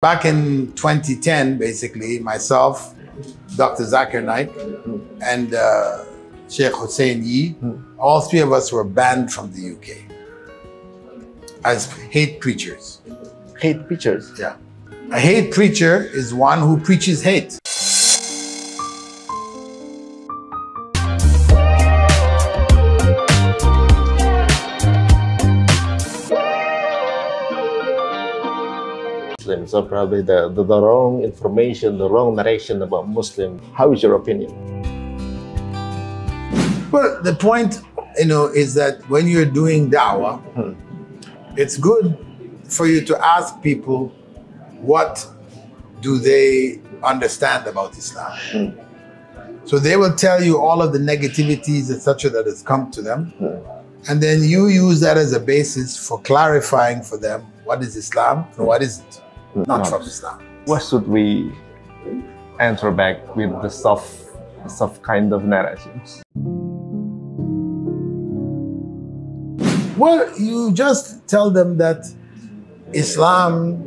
Back in 2010, basically, myself, Dr. Zakir Naik, and Sheikh Hussein Yi, all three of us were banned from the UK as hate preachers. Hate preachers? Yeah. A hate preacher is one who preaches hate. So probably the wrong information, the wrong narration about Muslim. How is your opinion? Well, the point, is that when you're doing da'wah, it's good for you to ask people what do they understand about Islam. So they will tell you all of the negativities, etc., that has come to them. And then you use that as a basis for clarifying for them what is Islam and what isn't. Not from Islam. What should we answer back with the soft kind of narrations? Well, you just tell them that Islam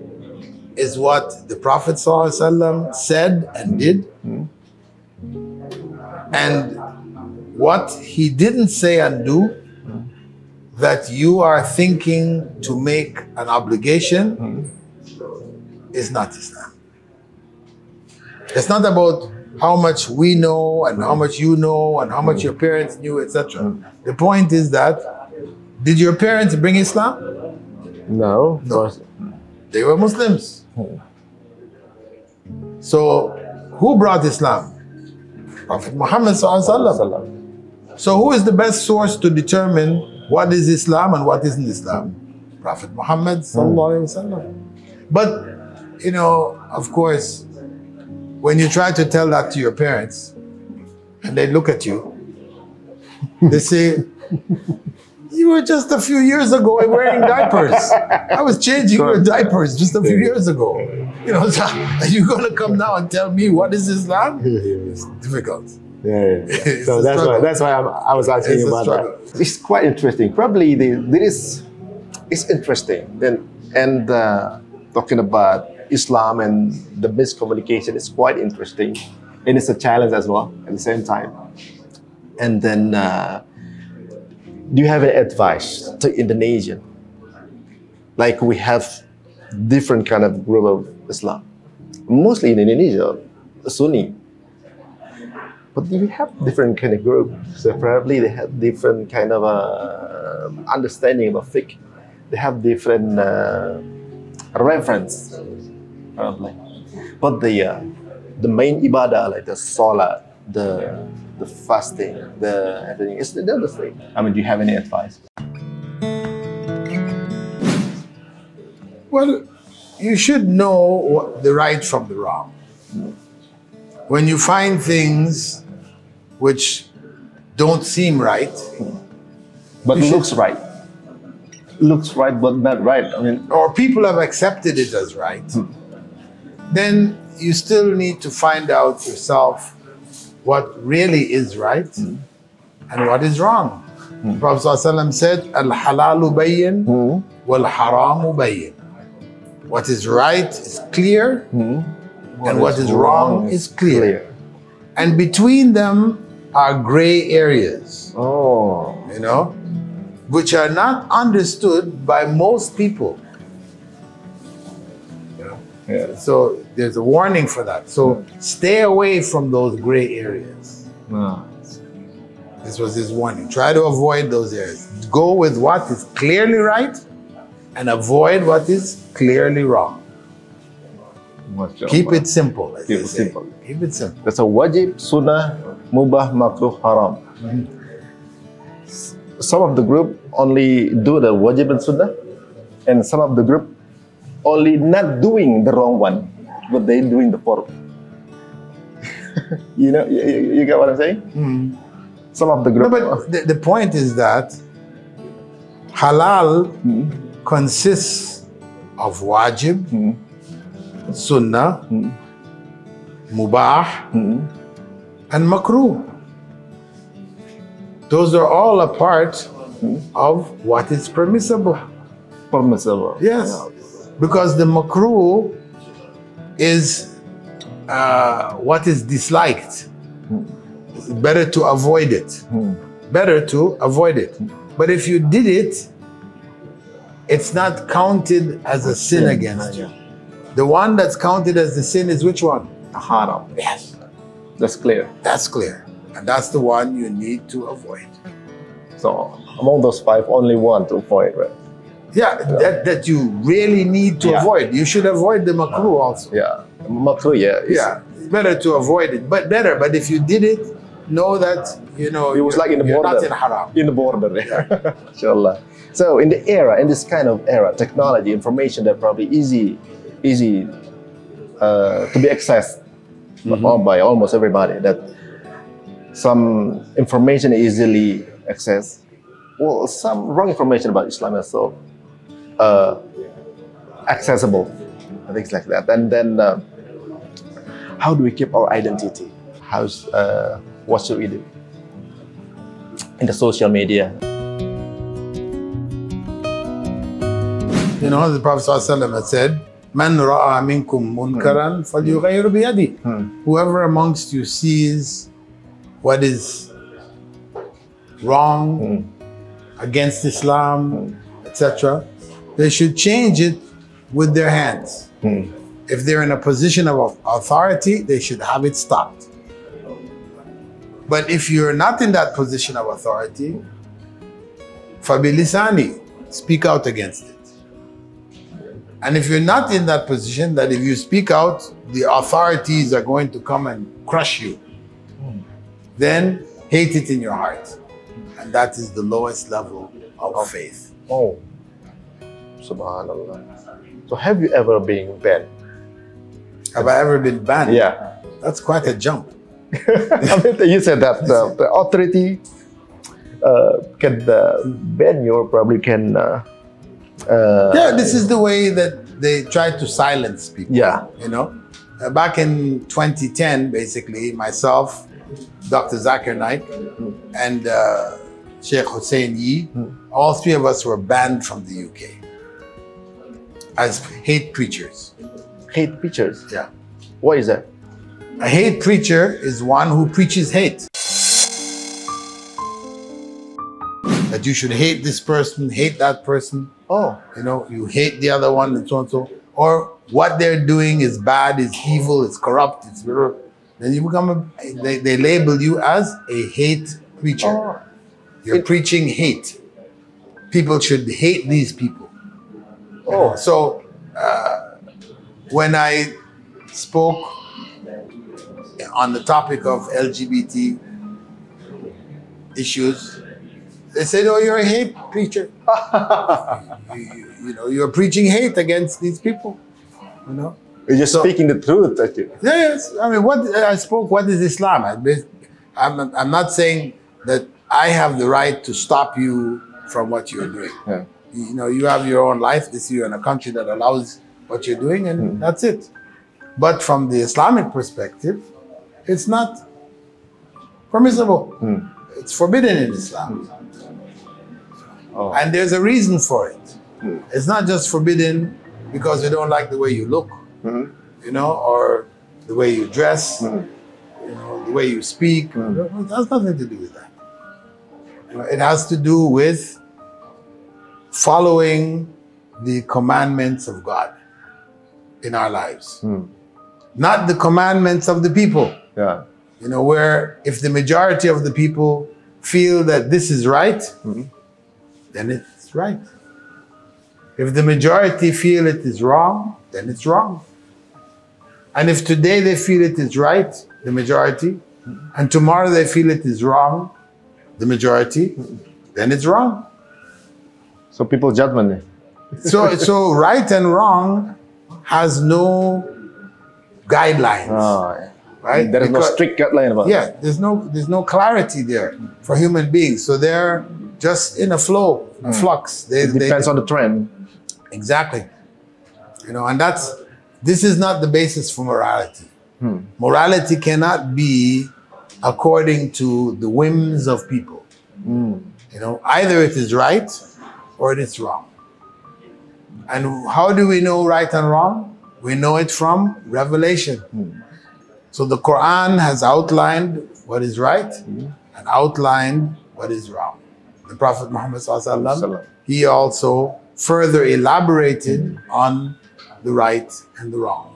is what the Prophet ﷺ said and did. And what he didn't say and do, that you are thinking to make an obligation, is not Islam. It's not about how much we know and how much you know and how much your parents knew, etc. The point is that, did your parents bring Islam? No. They were Muslims. So who brought Islam? Prophet Muhammad ﷺ. So who is the best source to determine what is Islam and what isn't Islam? Prophet Muhammad ﷺ. But of course, when you try to tell that to your parents and they look at you, they say, you were just a few years ago wearing diapers. I was changing your diapers just a few years ago. So are you going to come now and tell me what is Islam? It's difficult. Yeah. So that's why I was asking you about that. It's quite interesting. Probably it's interesting. Talking about Islam and the miscommunication is quite interesting, and it's a challenge as well at the same time. And then, do you have any advice to Indonesian? Like we have different kind of group of Islam, mostly in Indonesia, Sunni. But you have different kind of group, so probably they have different kind of understanding of fiqh. They have different reference, probably. But the main ibadah, like the salat, the fasting, the everything, is the same. Do you have any advice? Well, you should know the right from the wrong. When you find things which don't seem right, but looks right. Looks right, but not right. Or people have accepted it as right, then you still need to find out yourself what really is right and what is wrong. Prophet ﷺ said, Al-halalu bayyin wal-haramu bayyin. What is right is clear, and what is wrong is clear. And between them are gray areas. Which are not understood by most people. So there's a warning for that. So stay away from those gray areas. This was his warning. Try to avoid those areas. Go with what is clearly right and avoid what is clearly wrong. Keep it simple. Keep it simple. Keep it simple. That's a wajib, sunnah, mubah, makruh, haram. Some of the group only do the wajib and sunnah, and some of the group only not doing the wrong one, but they doing the fourth. you get what I'm saying? Some of the group. No, but the point is that halal consists of wajib, sunnah, mubah, and makruh. Those are all a part of what is permissible. Permissible. Yes. Because the makruh is what is disliked. It's better to avoid it. Better to avoid it. But if you did it, it's not counted as a sin against you. The one that's counted as the sin is which one? Haram. Yes. That's clear. That's clear. And that's the one you need to avoid. So among those 5, only one to avoid, right? Yeah, that you really need to avoid. You should avoid the makruh also. Yeah, makruh, Yeah, it's better to avoid it. But if you did it, know that, you know, it was like in the border. Not in haram. In the border, yeah. Inshallah. So in this kind of era, technology, information that probably easy to be accessed by almost everybody, that some information is easily accessed. Well, some wrong information about Islam is so accessible, and things like that. And then how do we keep our identity? What should we do in the social media? You know, the Prophet ﷺ had said, "Man ra'a minkum munkaran falyughayyir biyadi." Whoever amongst you sees what is wrong against Islam, etc., they should change it with their hands. If they're in a position of authority, they should have it stopped. But if you're not in that position of authority, fabilisani, speak out against it. And if you're not in that position, that if you speak out, the authorities are going to come and crush you, then hate it in your heart. And that is the lowest level of faith. Oh, subhanallah. So have you ever been banned? Have I ever been banned? Yeah. That's quite a jump. I mean, you said that the authority can ban you, or probably can... yeah, this is the way that they try to silence people. Yeah. You know, back in 2010, basically, myself, Dr. Zakir Naik, and Sheikh Hussein Yi, all 3 of us were banned from the UK as hate preachers. Hate preachers? Yeah. What is that? A hate preacher is one who preaches hate. That you should hate this person, hate that person. Oh. You know, you hate the other one, and so and so. Or what they're doing is bad, is evil, it's corrupt, it's... Then you become they label you as a hate preacher. Oh. You're preaching hate. People should hate these people. Oh. So when I spoke on the topic of LGBT issues, they said, "Oh, you're a hate preacher. you know, you're preaching hate against these people. You know, you're just speaking the truth, actually." Yes, I mean, what I spoke. What is Islam? I'm not saying that I have the right to stop you from what you're doing. Yeah. You know, you have your own life. This you're in a country that allows what you're doing, and that's it. But from the Islamic perspective, it's not permissible. It's forbidden in Islam. Oh. And there's a reason for it. It's not just forbidden because we don't like the way you look, you know, or the way you dress, you know, the way you speak. It has nothing to do with that. You know, it has to do with following the commandments of God in our lives. Not the commandments of the people. Yeah. You know, where if the majority of the people feel that this is right, then it's right. If the majority feel it is wrong, then it's wrong. And if today they feel it is right, the majority, and tomorrow they feel it is wrong, the majority, then it's wrong. So people judgment. So right and wrong has no guidelines. Oh, yeah. Right? There is no strict guideline about it. Yeah, there's no clarity there for human beings. So they're just in a flow, a flux. It depends on the trend. Exactly. You know, and this is not the basis for morality. Morality cannot be according to the whims of people. You know, either it is right or it is wrong. And how do we know right and wrong? We know it from revelation. So the Quran has outlined what is right and outlined what is wrong. The Prophet Muhammad SAW, he also further elaborated on the right and the wrong.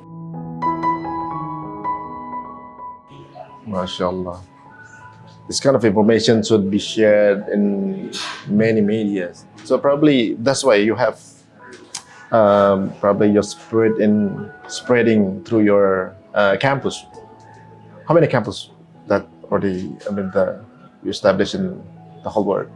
MashaAllah. This kind of information should be shared in many medias. So probably that's why you have probably your spirit in spreading through your campus. How many campus that already, you established in the whole world?